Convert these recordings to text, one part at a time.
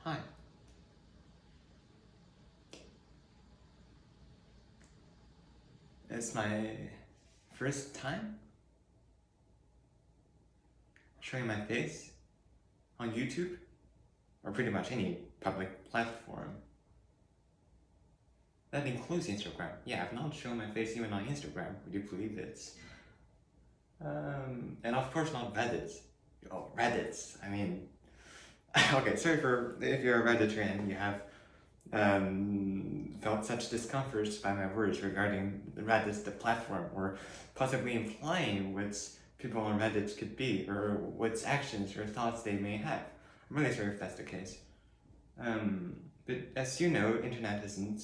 Hi. It's my first time showing my face on YouTube, or pretty much any public platform. That includes Instagram. Yeah, I've not shown my face even on Instagram. Would you believe it? And of course not Reddit. Oh, Reddit. I mean, okay, sorry for if you're a Redditarian and you have felt such discomfort by my words regarding Reddit, the platform, or possibly implying what people on Reddit could be, or what actions or thoughts they may have. I'm really sorry if that's the case. But as you know, internet isn't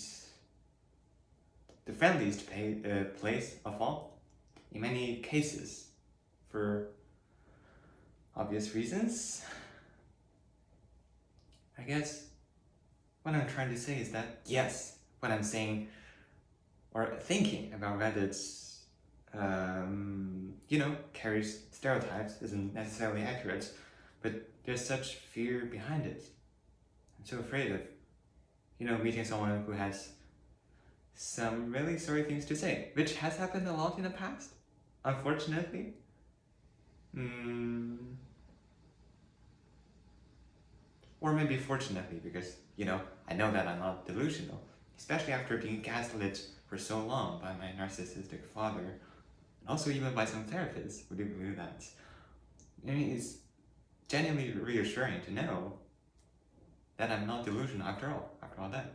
the friendliest place of all, in many cases, for obvious reasons. I guess what I'm trying to say is that, yes, what I'm saying or thinking about Reddit's, carries stereotypes, isn't necessarily accurate, but there's such fear behind it. I'm so afraid of, meeting someone who has some really sorry things to say, which has happened a lot in the past, unfortunately. Or maybe fortunately, because, I know that I'm not delusional, especially after being gaslit for so long by my narcissistic father, and also even by some therapists. Would you believe that? I mean, it's genuinely reassuring to know that I'm not delusional after all that.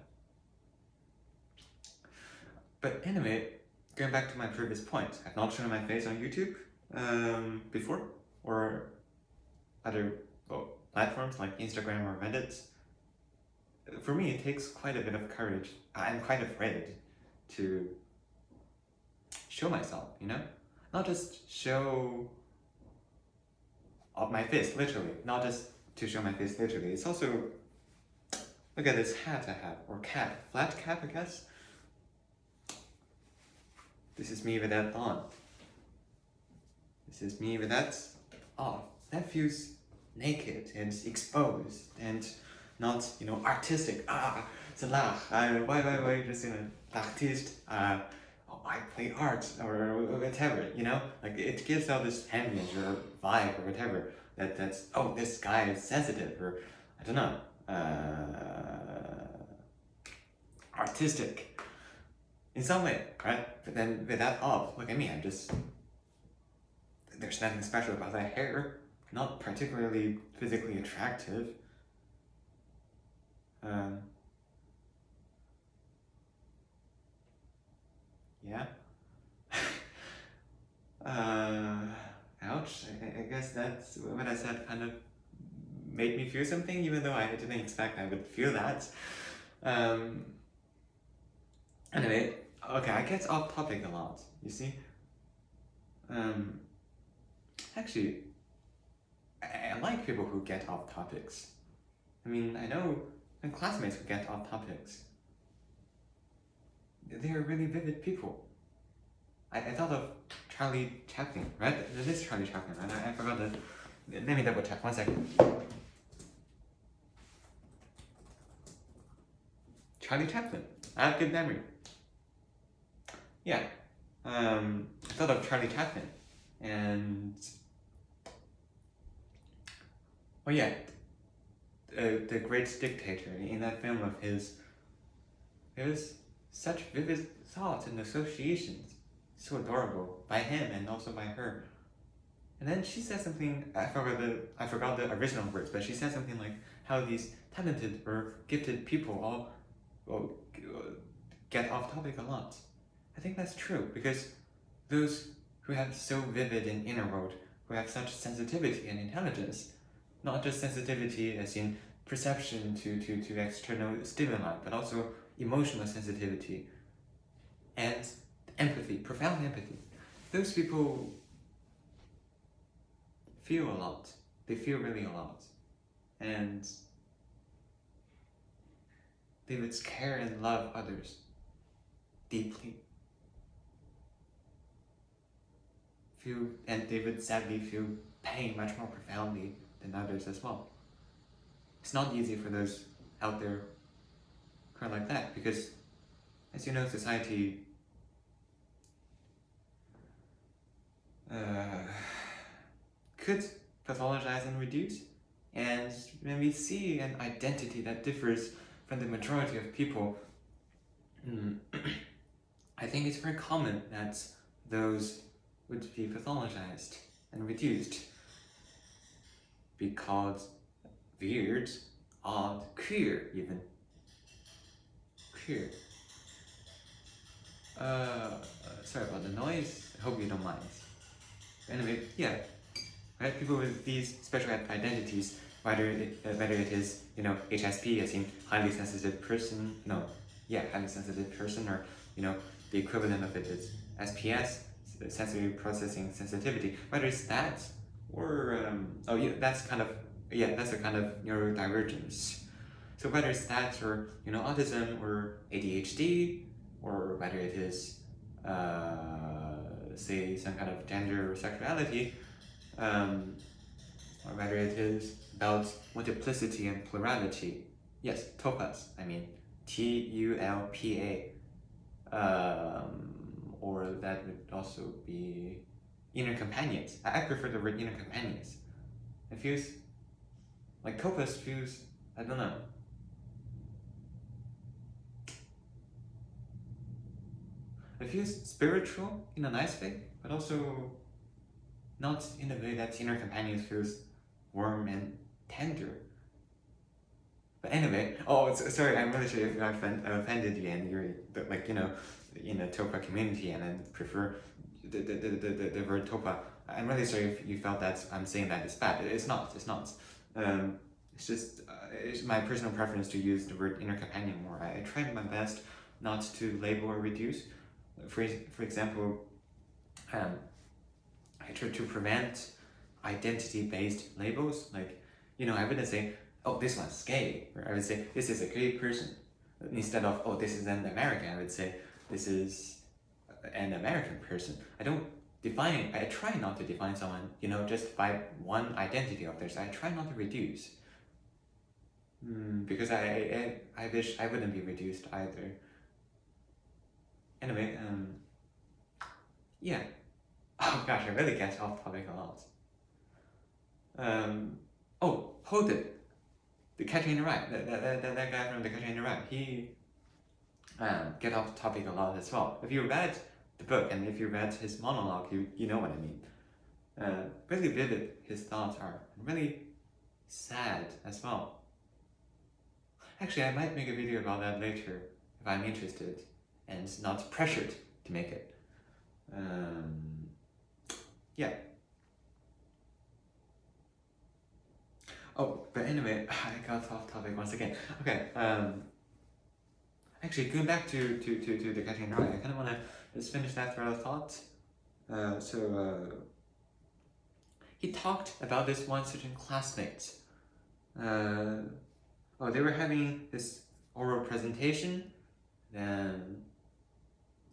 But anyway, going back to my previous point, I've not shown my face on YouTube before, or other platforms like Instagram or Reddit. For me, it takes quite a bit of courage. I'm quite afraid to show myself, Not just show my face, literally. Not just to show my face, literally. It's also, look at this hat I have, or cap, flat cap, I guess. This is me with that on. This is me with that off. That feels naked and exposed and not, artistic. C'est l'art. Why just l'artiste? I play art or whatever, Like it gives out this ambience or vibe or whatever. That's this guy is sensitive or I don't know. Artistic. In some way, right? But then with that off, look at me, there's nothing special about that hair. Not particularly physically attractive. Yeah. Ouch. I guess that's what I said kind of made me feel something, even though I didn't expect I would feel that. Anyway, okay, I get off topic a lot, you see? Actually, I like people who get off topics. I mean, I know my classmates who get off topics. They are really vivid people. I thought of Charlie Chaplin, right? It is Charlie Chaplin, right? I forgot that. Let me double check, 1 second. Charlie Chaplin. I have good memory. Yeah. I thought of Charlie Chaplin. And the great dictator in that film of his, there was such vivid thoughts and associations, so adorable by him and also by her. And then she said something, I forgot the original words, but she said something like how these talented or gifted people all get off topic a lot. I think that's true, because those who have so vivid an inner world, who have such sensitivity and intelligence, not just sensitivity as in perception to external stimuli, but also emotional sensitivity and empathy, profound empathy. Those people feel a lot. They feel really a lot. And they would care and love others deeply. And they would sadly feel pain much more profoundly than others as well. It's not easy for those out there kind of like that, because as you know, society could pathologize and reduce, and when we see an identity that differs from the majority of people, I think it's very common that those would be pathologized and reduced, be called weird, odd, queer even. Queer. Sorry about the noise, I hope you don't mind. Anyway, yeah, right? People with these special identities, whether it is, HSP, as in highly sensitive person, highly sensitive person, or, the equivalent of it is SPS, sensory processing sensitivity, whether it's that, or, that's a kind of neurodivergence. So whether it's that, or, autism, or ADHD, or whether it is, say, some kind of gender or sexuality, or whether it is about multiplicity and plurality. Yes, TULPA, I mean, TULPA. Or that would also be inner companions. I prefer the word inner companions. It feels like TULPA feels, I don't know. It feels spiritual in a nice way, but also not in a way that inner companions feels warm and tender. But anyway, sorry, I'm really sorry if I offended you and you're in the TULPA community and then prefer the word TULPA. I'm really sorry if you felt that I'm saying that is bad. It's not. It's just it's my personal preference to use the word inner companion more. I try my best not to label or reduce. For example, I try to prevent identity-based labels. Like, I wouldn't say, oh, this one's gay, or I would say, this is a gay person. Instead of, oh, this is an American, I would say, this is an American person. I try not to define someone, just by one identity of theirs. I try not to reduce. Because I wish I wouldn't be reduced either. Anyway, yeah. Oh gosh, I really get off topic a lot. Hold it. The Catcher in the Rye, that guy from The Catcher in the Rye, he get off topic a lot as well. If you read the book and if you read his monologue, you know what I mean. Really vivid his thoughts are, really sad as well. Actually, I might make a video about that later if I'm interested and not pressured to make it. Yeah. But anyway, I got off topic once again. Okay, actually, going back to The Catcher in the Rye, I kind of want to just finish that thread of thought. He talked about this one certain classmate. They were having this oral presentation, then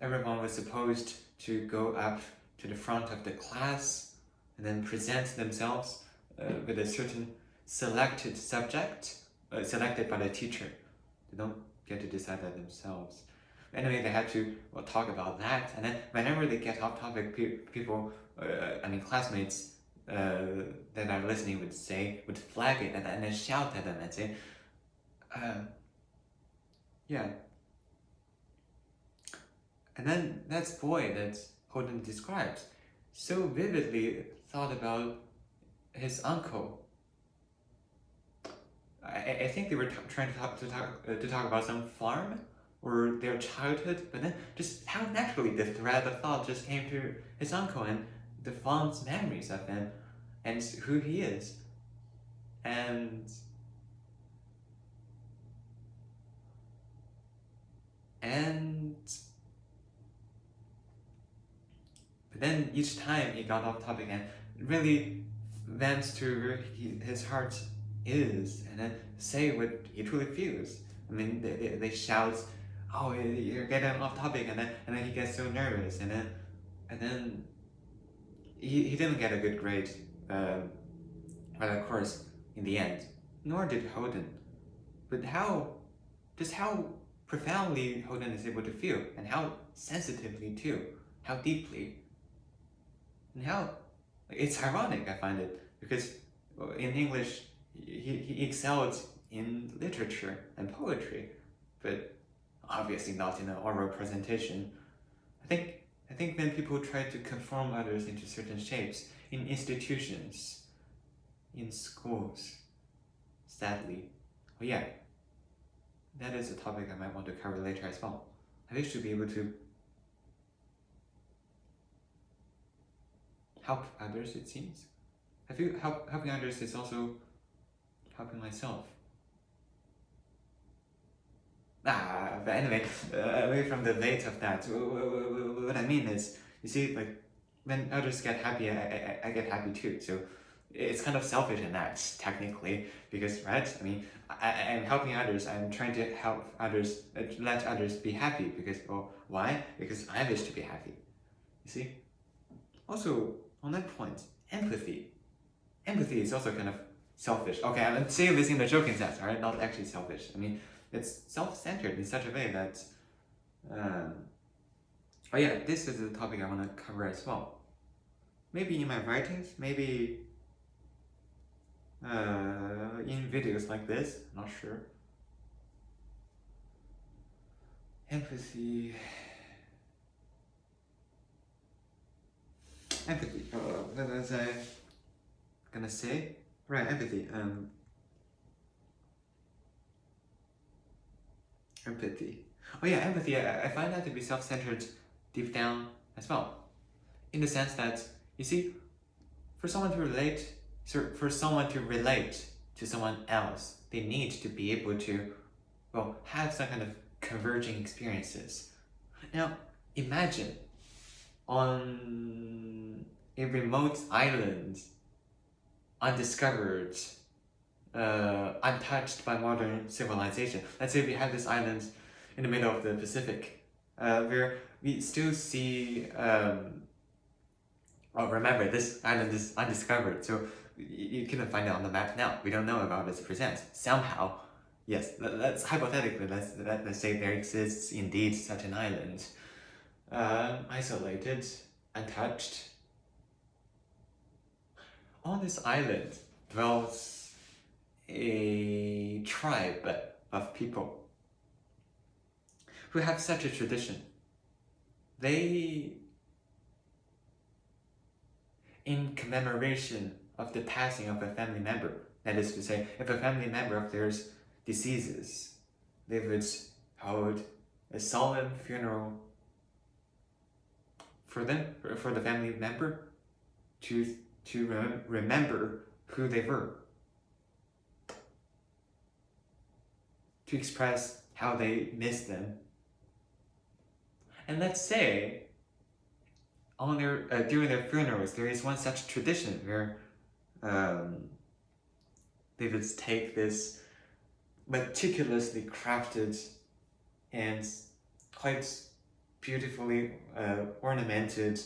everyone was supposed to go up to the front of the class and then present themselves with a certain selected subject, selected by the teacher. They don't get to decide that themselves. Anyway, they had to talk about that, and then whenever they get off topic, classmates that are listening would flag it and then shout at them and say, yeah. And then that boy that Holden describes so vividly thought about his uncle. I think they were trying to talk about some farm or their childhood, but then just how naturally the thread of thought just came to his uncle and the fond memories of him and who he is. But then each time he got off topic and really went to where his heart is, and then say what he truly feels. I mean, they shout, "Oh, you're getting off topic," and then he gets so nervous, and then he didn't get a good grade, of course, in the end. Nor did Holden. but just how profoundly Holden is able to feel, and how sensitively too, how deeply, and how it's ironic. I find it because in English he excelled in literature and poetry, but obviously not in an oral presentation. I think when people try to conform others into certain shapes in institutions, in schools, sadly, oh yeah, that is a topic I might want to cover later as well. I wish to be able to help others, it seems. I feel helping others is also helping myself. But anyway, away from the weight of that, what I mean is, you see, like, when others get happy, I get happy too. So it's kind of selfish in that, technically, because, right? I mean, I'm helping others, I'm trying to help others, let others be happy, because, well, why? Because I wish to be happy, you see? Also, on that point, empathy. Empathy is also kind of selfish. Okay, I'm saying this in the joking sense, alright? Not actually selfish. I mean, it's self-centered in such a way that, oh yeah, this is a topic I want to cover as well. Maybe in my writings, maybe in videos like this, not sure. Empathy. What was I gonna say? Right, empathy. Empathy. Oh yeah, empathy. I find that to be self-centered deep down as well, in the sense that, you see, for someone to relate to someone else, they need to be able to, well, have some kind of converging experiences. Now, imagine on a remote island, undiscovered, untouched by modern civilization. Let's say we have this island in the middle of the Pacific, where we still see, remember, this island is undiscovered, so you couldn't find it on the map now. We don't know about its presence. Somehow, yes, let's hypothetically, let's say there exists indeed such an island, isolated, untouched. On this island dwells a tribe of people who have such a tradition. They, in commemoration of the passing of a family member, that is to say, if a family member of theirs deceases, they would hold a solemn funeral for them, for the family member, to remember who they were, to express how they miss them. And let's say on during their funerals, there is one such tradition where they would take this meticulously crafted and quite beautifully ornamented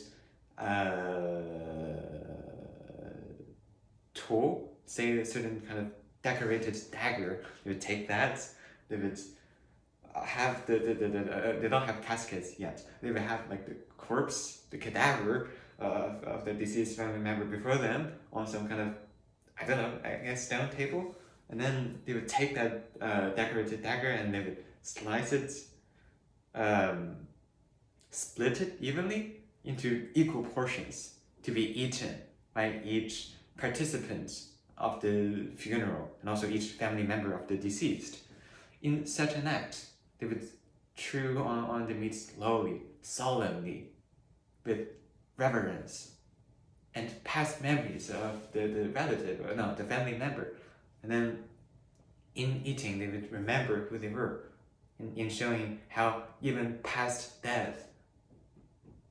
tool, say a certain kind of decorated dagger. They would take that, they would have they don't have caskets yet. They would have like the corpse, the cadaver of the deceased family member before them on some kind of, I don't know, I guess stone table. And then they would take that decorated dagger and they would slice it, split it evenly into equal portions to be eaten by each participant of the funeral and also each family member of the deceased. In such an act, they would chew on the meat slowly, solemnly, with reverence, and past memories of the relative, or no, the family member. And then in eating, they would remember who they were, in showing how even past death,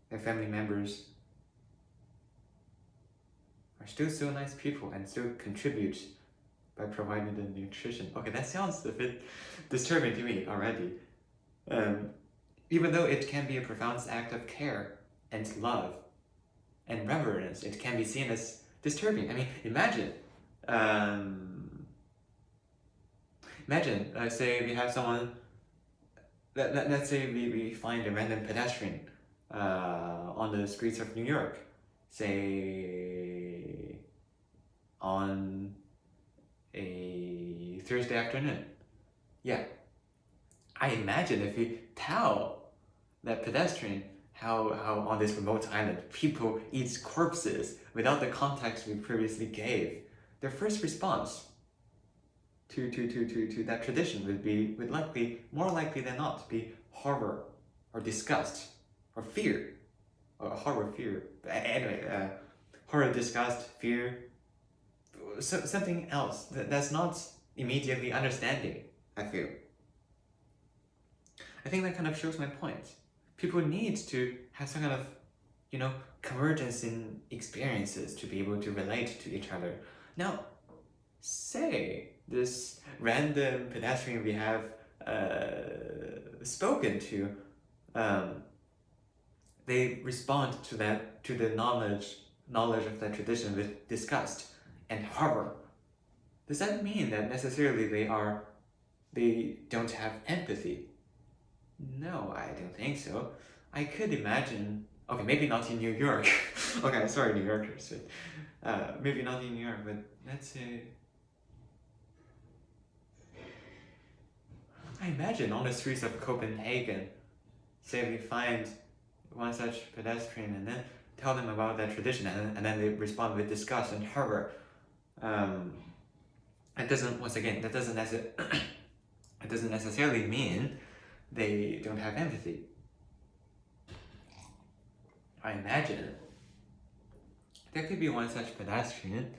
their family members are still so nice people and still contribute by providing the nutrition. Okay, that sounds a bit disturbing to me already. Even though it can be a profound act of care and love and reverence, it can be seen as disturbing. I mean, imagine Imagine, say we have someone, let's say we find a random pedestrian on the streets of New York, say on a Thursday afternoon. Yeah, I imagine if we tell that pedestrian how on this remote island people eat corpses without the context we previously gave, their first response to that tradition would more likely than not be horror or disgust or fear, or horror, fear. But anyway, horror, disgust, fear, something else that's not immediately understanding. I feel. I think that kind of shows my point. People need to have some kind of, convergence in experiences to be able to relate to each other. Now, say this random pedestrian we have spoken to, they respond to the knowledge of that tradition with disgust and horror. Does that mean that necessarily they don't have empathy? No, I don't think so. I could imagine. Okay, maybe not in New York. Okay, sorry, New Yorkers. Maybe not in New York, but let's say. I imagine on the streets of Copenhagen, say we find one such pedestrian and then tell them about that tradition, and then they respond with disgust and horror. It doesn't. Once again, that doesn't it doesn't necessarily mean they don't have empathy. I imagine there could be one such pedestrian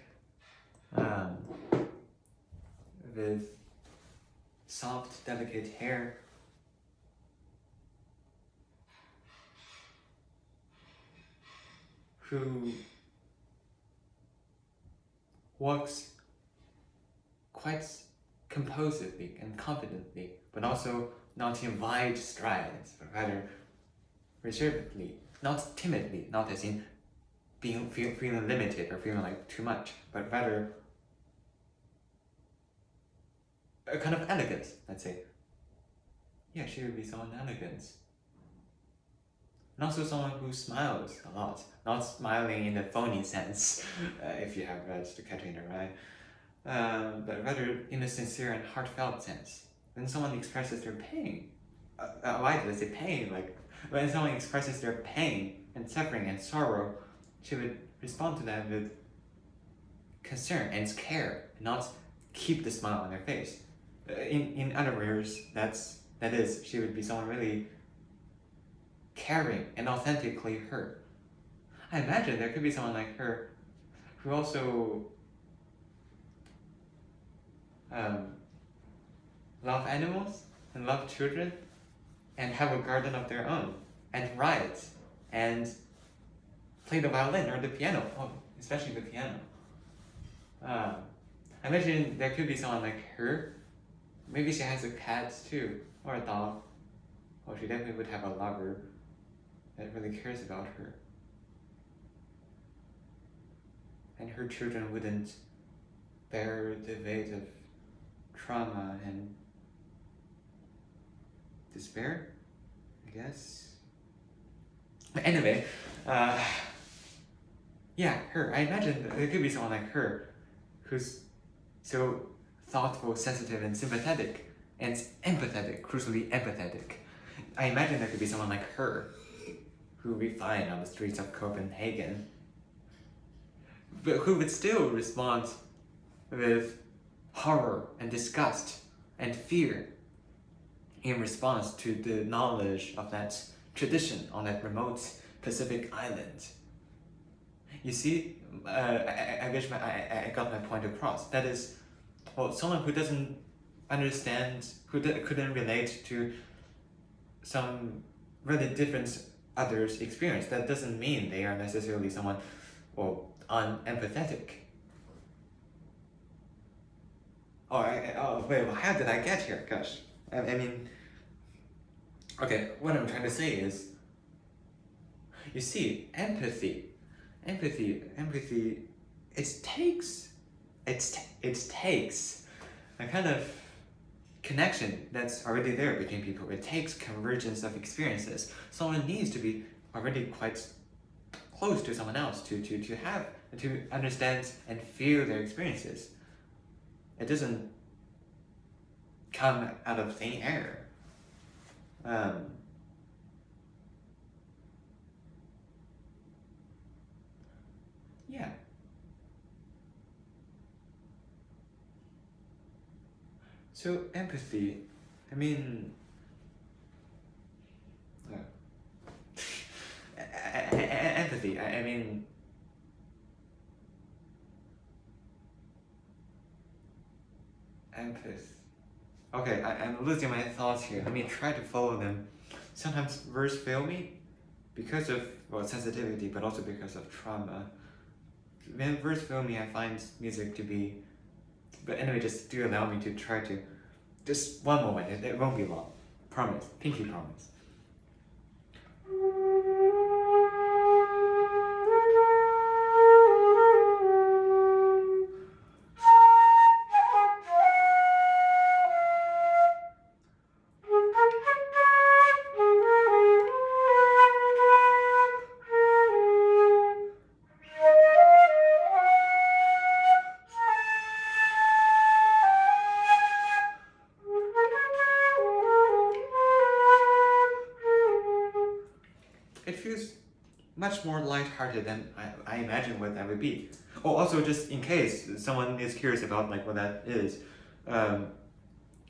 with soft, delicate hair, who walks quite composedly and confidently, but also not in wide strides, but rather reservedly, not timidly, not as in feeling limited or feeling like too much, but rather a kind of elegance, let's say. Yeah, she would be someone elegant. And also someone who smiles a lot, not smiling in the phony sense, if you have read the Katrina, right? But rather in a sincere and heartfelt sense. When someone expresses their pain, why did I say pain? Like, when someone expresses their pain and suffering and sorrow, she would respond to that with concern and care, not keep the smile on their face. In other words, that is, she would be someone really caring and authentically her. I imagine there could be someone like her who also love animals and love children and have a garden of their own and write and play the violin or the piano, especially the piano. I imagine there could be someone like her. Maybe she has a cat too, or a dog. Or she definitely would have a lover that really cares about her. And her children wouldn't bear the weight of trauma and despair, I guess. But anyway, yeah, her. I imagine there could be someone like her who's so thoughtful, sensitive, and sympathetic, and empathetic, crucially empathetic. I imagine there could be someone like her who we find on the streets of Copenhagen, but who would still respond with horror and disgust and fear in response to the knowledge of that tradition on that remote Pacific island. You see, I wish I got my point across. That is, someone who doesn't understand, couldn't relate to some really different others' experience. That doesn't mean they are necessarily someone, unempathetic. Wait, how did I get here? Gosh, I mean, okay, what I'm trying to say is, you see, empathy, it takes a kind of connection that's already there between people. It takes convergence of experiences. Someone needs to be already quite close to someone else to understand and feel their experiences. It doesn't come out of thin air. Yeah. So empathy, I mean, empathy. I mean, empathy. Okay, I'm losing my thoughts here. Let me try to follow them. Sometimes words fail me because of, well, sensitivity, but also because of trauma. When words fail me, I find music to be. But anyway, just do allow me to try to. Just one moment, it won't be long. Promise. Pinky promise. It feels much more lighthearted than I imagined what that would be. Oh, also, just in case someone is curious about like what that is,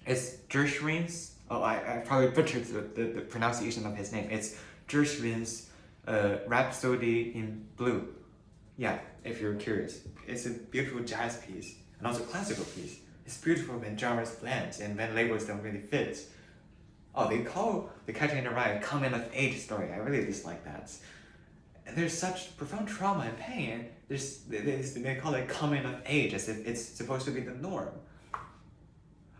it's Gershwin's. Oh, I probably butchered the pronunciation of his name. It's Gershwin's Rhapsody in Blue. Yeah, if you're curious, it's a beautiful jazz piece and also classical piece. It's beautiful when genres blend and when labels don't really fit. Oh, they call The Catcher in the Rye a coming of age story. I really dislike that. There's such profound trauma and pain. They call it coming of age as if it's supposed to be the norm.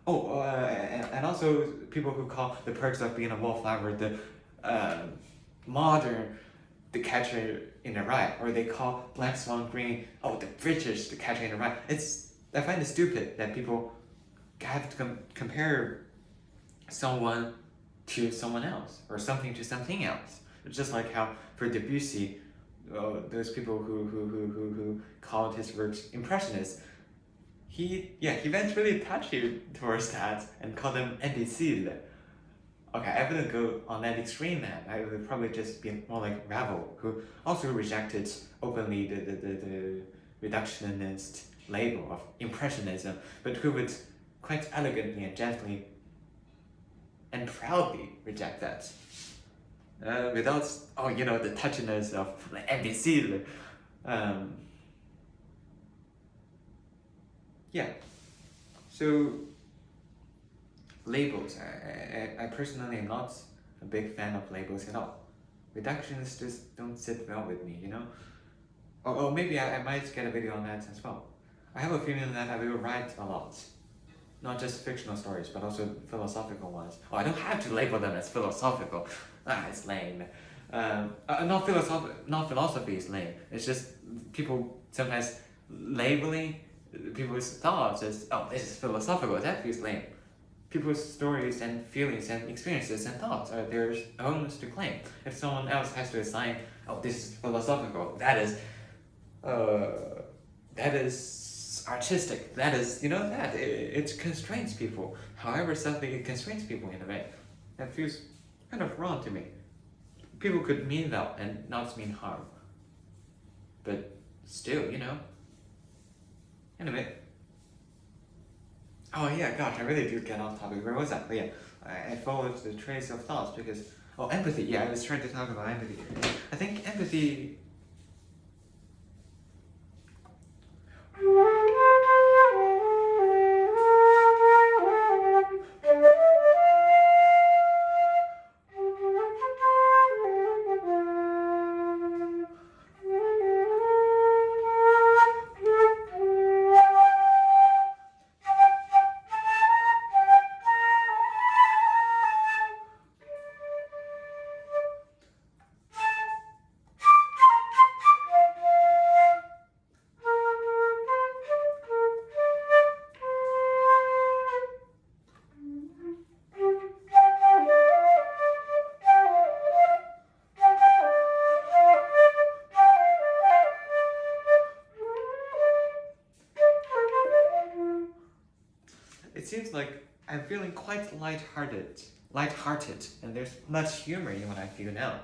Oh, and also people who call The Perks of Being a Wallflower the modern The Catcher in the Rye, or they call Black Swan Green, oh, the British The Catcher in the Rye. I find it stupid that people have to compare someone to someone else or something to something else. It's just like how for Debussy, those people who called his works impressionist, he went really touchy towards that and called them imbécile. Okay, I wouldn't go on that extreme, man. I would probably just be more like Ravel, who also rejected openly the reductionist label of impressionism, but who would quite elegantly and gently and proudly reject that. Without, the touchiness of like, imbécile. Yeah. So, labels. I personally am not a big fan of labels at all. Reductions just don't sit well with me, Or maybe I might get a video on that as well. I have a feeling that I will write a lot. Not just fictional stories, but also philosophical ones. Oh, I don't have to label them as philosophical. It's lame. Not philosophy is lame. It's just people sometimes labeling people's thoughts as, oh, this is philosophical. That feels lame. People's stories and feelings and experiences and thoughts are theirs own to claim. If someone else has to assign, oh, this is philosophical, that is artistic, that is, it constrains people. However subtly it constrains people in a way. That feels kind of wrong to me. People could mean well and not mean harm. But still, Anyway. Oh yeah, gosh, I really do get off topic. Where was that? But yeah, I followed the trace of thoughts because, empathy. Yeah, I was trying to talk about empathy. I think empathy. it seems like I'm feeling quite lighthearted, and there's much humor in what I feel now.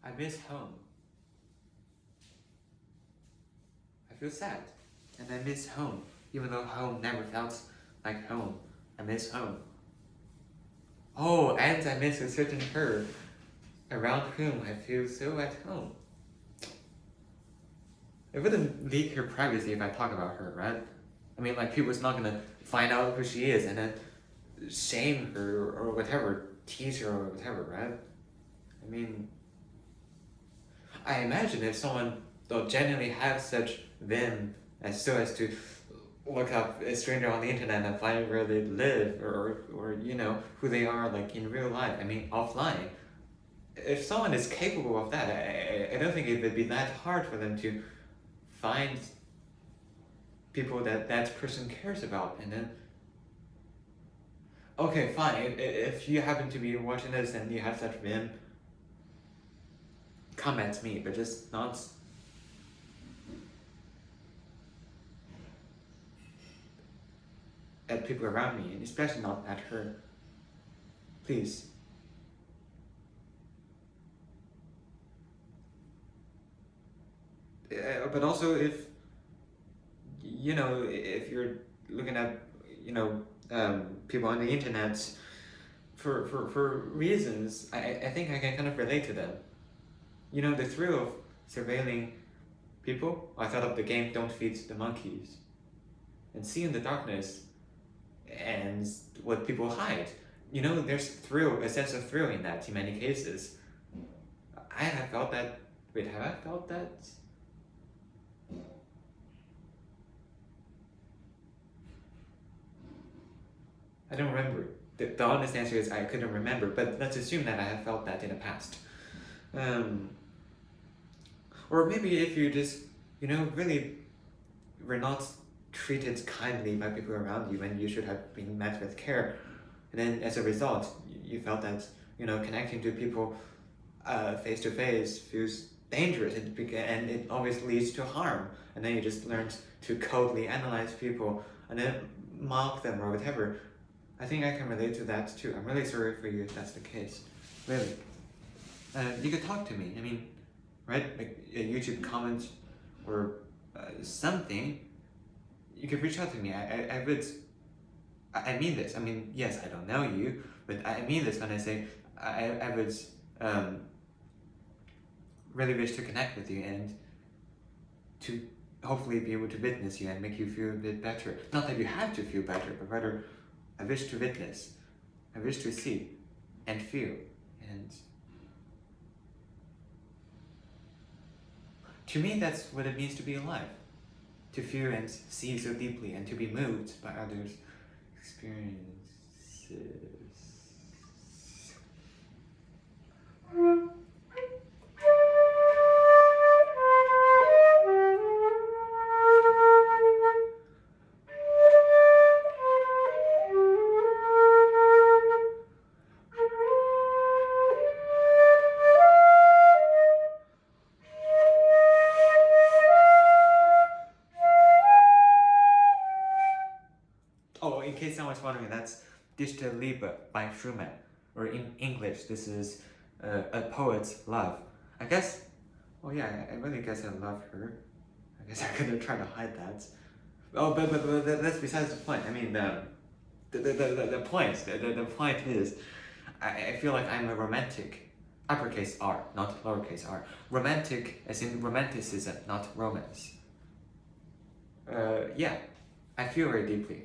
I miss home. I feel sad, and I miss home, even though home never felt like home. I miss home. Oh, and I miss a certain her, around whom I feel so at home. It wouldn't leak her privacy if I talk about her, right? I mean, like, people's not gonna find out who she is and then shame her or whatever, tease her or whatever, right? I mean, I imagine if someone will genuinely have such vim as so as to look up a stranger on the internet and find where they live or you know who they are like in real life, I mean offline. If someone is capable of that, I don't think it would be that hard for them to find people that person cares about and then okay fine, if you happen to be watching this and you have such vim, come at me, but just not at people around me, and especially not at her. Please. But also if you know, if you're looking at you know people on the internet for reasons, I think I can kind of relate to them. You know, the thrill of surveilling people. I thought of the game Don't Feed the Monkeys, and seeing the darkness and what people hide. You know, there's thrill, a sense of thrill in that in many cases. I have felt that. Wait, have I felt that? I don't remember. The honest answer is I couldn't remember, but let's assume that I have felt that in the past. Or maybe if you just, you know, really were not treated kindly by people around you and you should have been met with care. And then as a result, you felt that, you know, connecting to people face to face feels dangerous and it always leads to harm. And then you just learned to coldly analyze people and then mock them or whatever. I think I can relate to that too. I'm really sorry for you if that's the case. Really. You could talk to me. I mean, right? Like a YouTube comment or something. You could reach out to me. I would. I mean this. I mean, yes, I don't know you, but I mean this when I say I would really wish to connect with you and to hopefully be able to witness you and make you feel a bit better. Not that you have to feel better, but rather I wish to witness. I wish to see and feel. And to me, that's what it means to be alive. To feel and see so deeply and to be moved by others' experiences. Oh, in case someone's wondering, that's Dichter Liebe by Schumann. Or in English, this is a poet's love. I guess, oh yeah, I really guess I love her. I guess I couldn't try to hide that. Oh, but that's besides the point. I mean, the point is, I feel like I'm a romantic. Uppercase R, not lowercase r. Romantic as in romanticism, not romance. Yeah, I feel very deeply.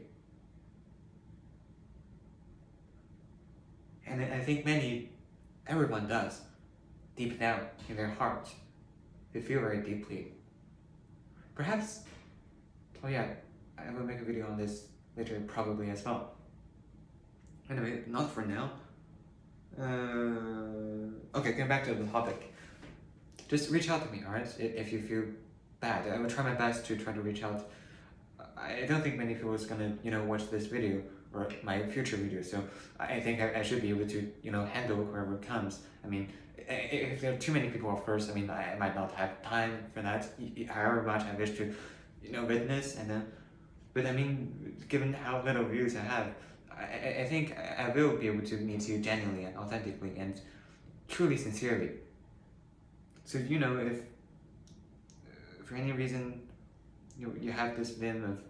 And I think everyone does, deep down in their heart. They feel very deeply. Perhaps, oh yeah, I will make a video on this later probably as well. Anyway, not for now. Okay, getting back to the topic. Just reach out to me, alright? If you feel bad. I will try my best to try to reach out. I don't think many people is gonna, watch this video or my future videos, so I think I should be able to, handle whoever comes. I mean, if there are too many people, of course, I mean, I might not have time for that, however much I wish to, witness, and then, but I mean, given how little views I have, I think I will be able to meet you genuinely and authentically and truly sincerely. So, if for any reason you have this whim of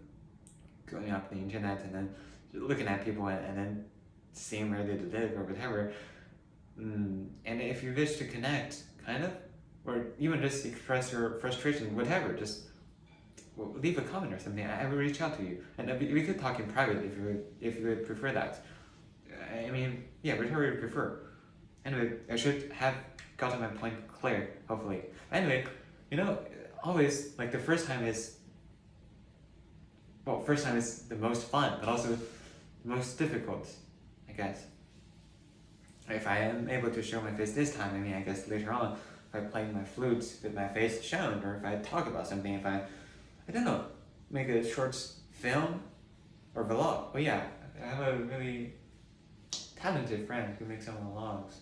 going up the internet and then looking at people and then seeing where they live or whatever, and if you wish to connect, kind of, or even just express your frustration, whatever, just leave a comment or something. I will reach out to you, and we could talk in private if you would prefer that. I mean, yeah, whatever you prefer. Anyway, I should have gotten my point clear, hopefully. Anyway, always, like, the first time is the most fun, but also the most difficult, I guess. If I am able to show my face this time, I mean, I guess later on, if I play my flute with my face shown, or if I talk about something, if I don't know, make a short film or vlog. But yeah, I have a really talented friend who makes some vlogs.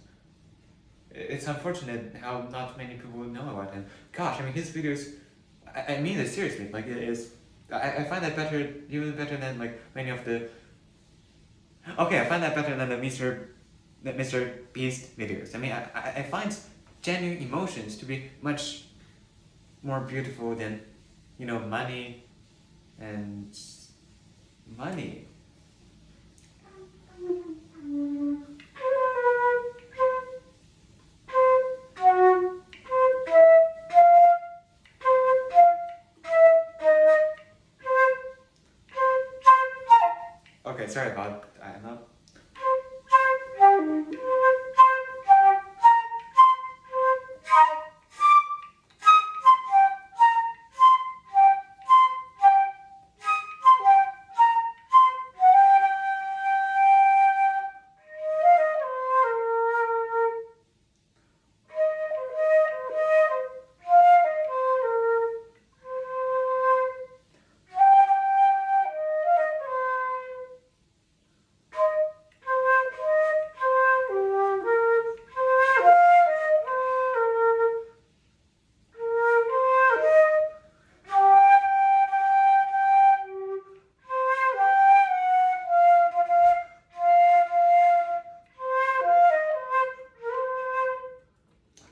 It's unfortunate how not many people know about him. Gosh, I mean, his videos, I mean it seriously, like, it is, I find that even better than, like, many of the, okay, I find that better than the Mr. Beast videos. I mean, I find genuine emotions to be much more beautiful than, money and money. Okay, sorry about that.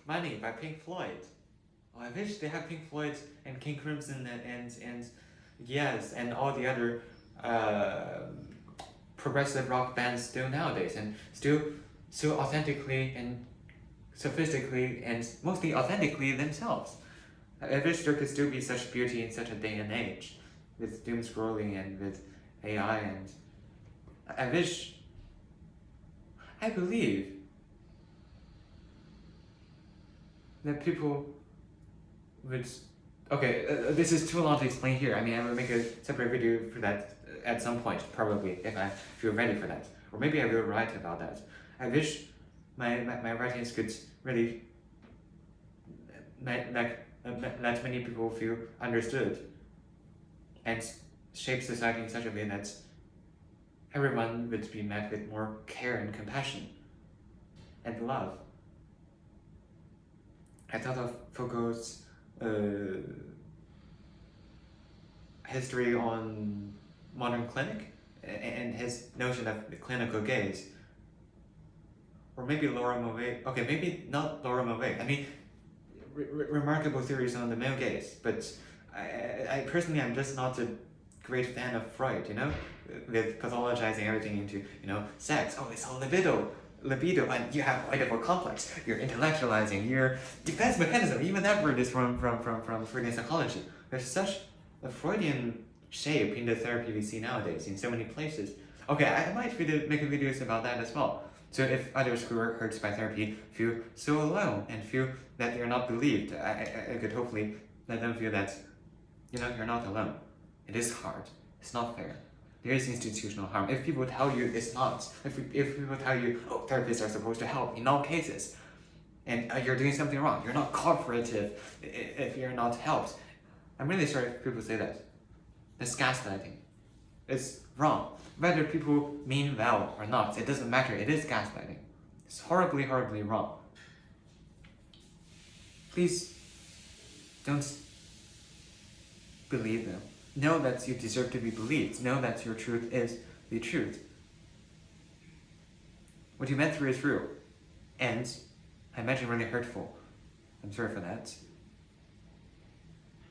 Money by Pink Floyd. Oh, I wish they had Pink Floyd and King Crimson and yes, and all the other progressive rock bands still nowadays, and still so authentically and sophistically and mostly authentically themselves. I wish there could still be such beauty in such a day and age, with doom scrolling and with AI, and I believe that people would, okay, this is too long to explain here. I mean, I will make a separate video for that at some point, probably, if I feel ready for that. Or maybe I will write about that. I wish my writings could really let many people feel understood and shape society in such a way that everyone would be met with more care and compassion and love. I thought of Foucault's history on modern clinic and his notion of the clinical gaze. Or maybe Laura Mauvais. Okay, maybe not Laura Mauvais. I mean, remarkable theories on the male gaze, but I personally am just not a great fan of Freud, with pathologizing everything into, sex. Oh, it's all libido, and you have Oedipal complex. You're intellectualizing your defense mechanism. Even that word is from Freudian psychology. There's such a Freudian shape in the therapy we see nowadays in so many places. Okay, I might make videos about that as well. So if others who are hurt by therapy feel so alone and feel that they're not believed, I could hopefully let them feel that, you're not alone. It is hard. It's not fair. there is institutional harm. If people tell you it's not, if people tell you, oh, therapists are supposed to help in all cases, and you're doing something wrong, you're not cooperative if you're not helped. I'm really sorry if people say that. That's gaslighting. It's wrong. Whether people mean well or not, it doesn't matter. It is gaslighting. It's horribly, horribly wrong. Please don't believe them. Know that you deserve to be believed. Know that your truth is the truth. What you went through is real. And I imagine really hurtful. I'm sorry for that.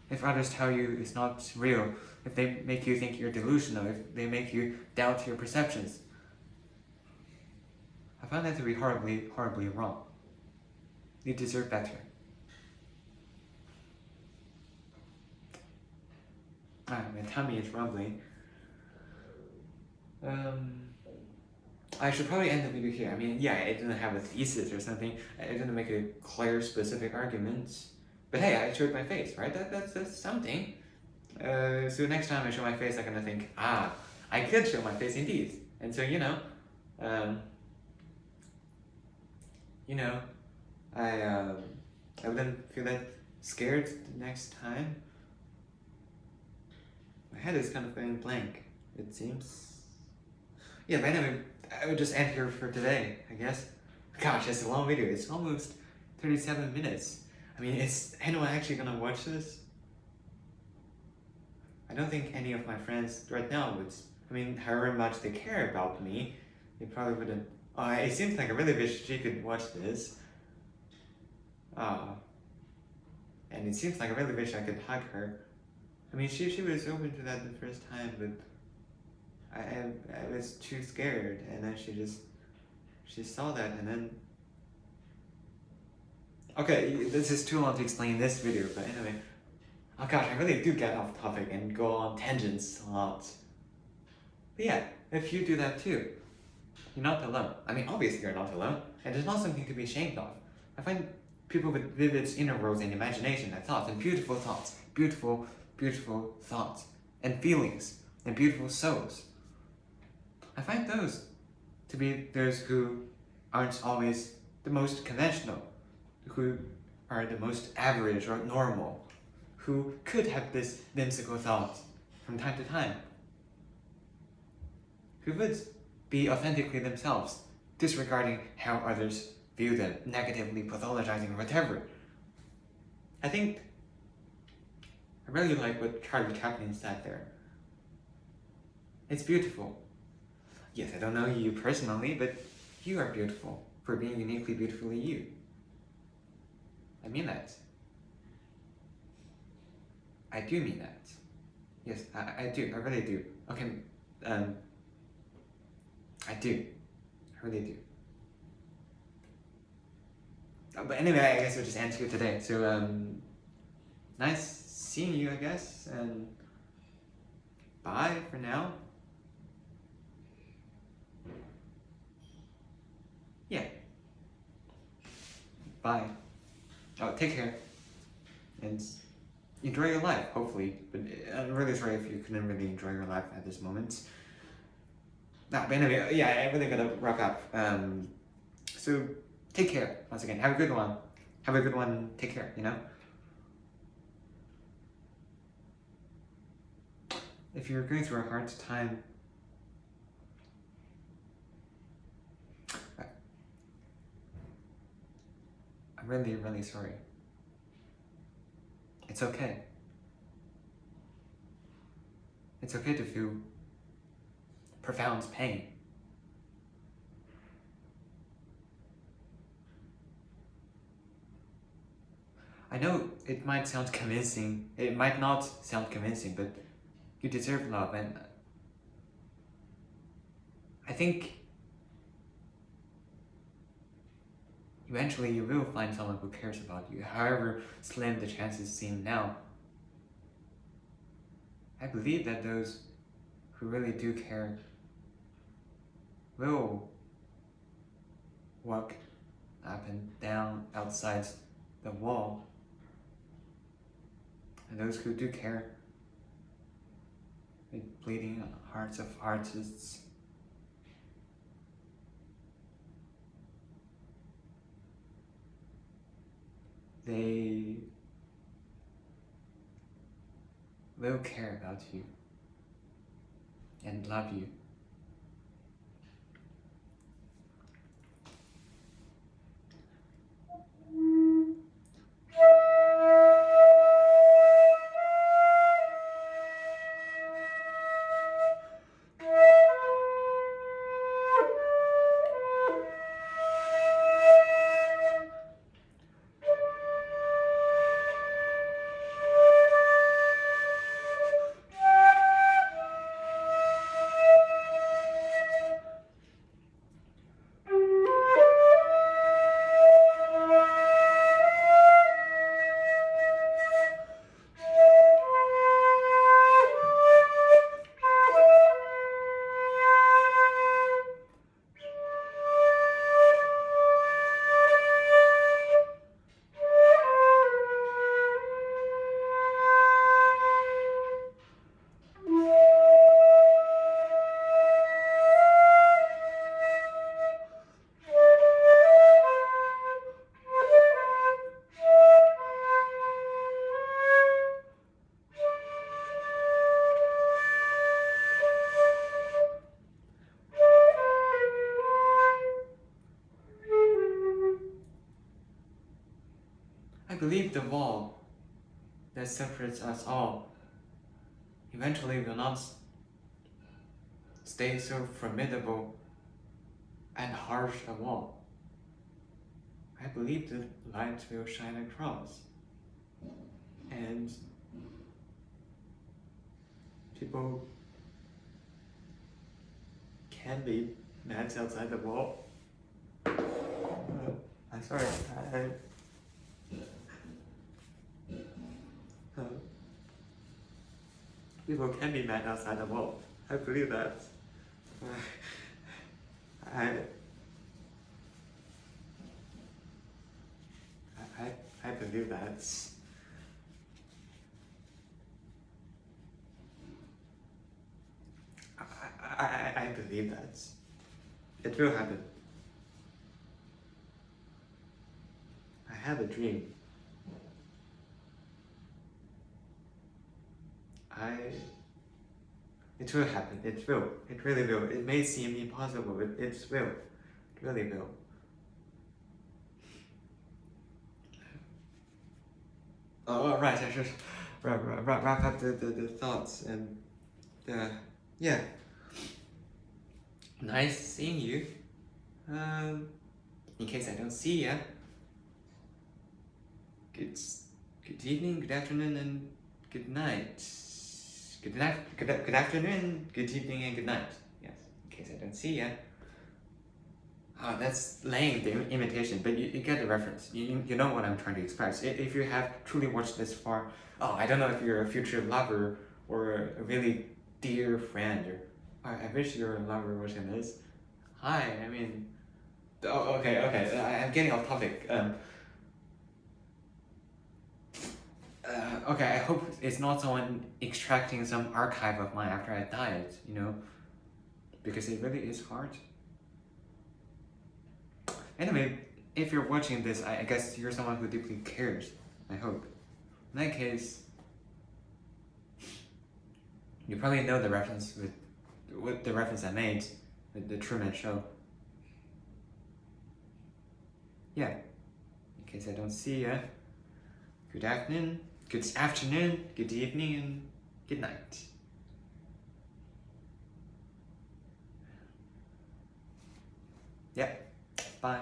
If others tell you it's not real, if they make you think you're delusional, if they make you doubt your perceptions, I find that to be horribly, horribly wrong. You deserve better. My tummy is rumbling. I should probably end the video here. I mean, yeah, I didn't have a thesis or something. I didn't make a clear, specific argument. But hey, I showed my face, right? That's something. So next time I show my face, I'm gonna think, I could show my face indeed. And so, I wouldn't feel that scared the next time. My head is kind of going blank, it seems. Yeah, but anyway, I would just end here for today, I guess. Gosh, it's a long video. It's almost 37 minutes. I mean, is anyone actually gonna watch this? I don't think any of my friends right now would. I mean, however much they care about me, they probably wouldn't. It seems like I really wish she could watch this. And it seems like I really wish I could hug her. I mean, she was open to that the first time, but I was too scared, and then she saw that, and then. Okay, this is too long to explain in this video, but anyway. Oh gosh, I really do get off topic and go on tangents a lot. But yeah, if you do that too, you're not alone. I mean, obviously you're not alone, and there's not something to be ashamed of. I find people with vivid inner worlds and imagination and thoughts, and beautiful thoughts, beautiful, beautiful thoughts, and feelings, and beautiful souls. I find those to be those who aren't always the most conventional, who are the most average or normal, who could have this whimsical thought from time to time, who would be authentically themselves, disregarding how others view them, negatively pathologizing or whatever. I think I really like what Charlie Chaplin said there. It's beautiful. Yes, I don't know you personally, but you are beautiful for being uniquely beautifully you. I mean that. I do mean that. Yes, I do. I really do. Okay, I do. I really do. But anyway, I guess we'll just end here today. So, nice seeing you, I guess, and bye for now. Yeah. Bye. Oh, take care. And enjoy your life, hopefully. But I'm really sorry if you couldn't really enjoy your life at this moment. But anyway, yeah, I really gotta wrap up. So take care once again. Have a good one. Have a good one. Take care, If you're going through a hard time, I'm really, really sorry. It's okay. It's okay to feel profound pain. I know it might sound convincing, it might not sound convincing, but you deserve love, and I think eventually you will find someone who cares about you, however slim the chances seem now. I believe that those who really do care will walk up and down outside the wall. And those who do care, they bleeding hearts of artists. They will care about you and love you. I believe the wall that separates us all eventually will not stay so formidable and harsh a wall. I believe the light will shine across, and people can be mad outside the wall. I'm sorry. People can be mad outside the wall. I believe that. I believe that. I believe that. It will happen. I have a dream. It will happen. It will. It really will. It may seem impossible, but it will. It really will. Oh, right. I should wrap up the thoughts and yeah. Nice seeing you. In case I don't see ya. Good evening, good afternoon, and good night. Good afternoon, good evening, and good night. Yes, in case I don't see ya. Oh, that's lame, the imitation, but you get the reference. You know what I'm trying to express. If you have truly watched this far, I don't know if you're a future lover or a really dear friend, or I wish you're a lover watching this. Hi, I mean, okay, I'm getting off topic. Okay, I hope it's not someone extracting some archive of mine after I died, because it really is hard. Anyway, if you're watching this, I guess you're someone who deeply cares, I hope. In that case, you probably know the reference with the reference I made with the Truman Show. Yeah, in case I don't see ya, good afternoon, good evening, and good night. Yeah, bye.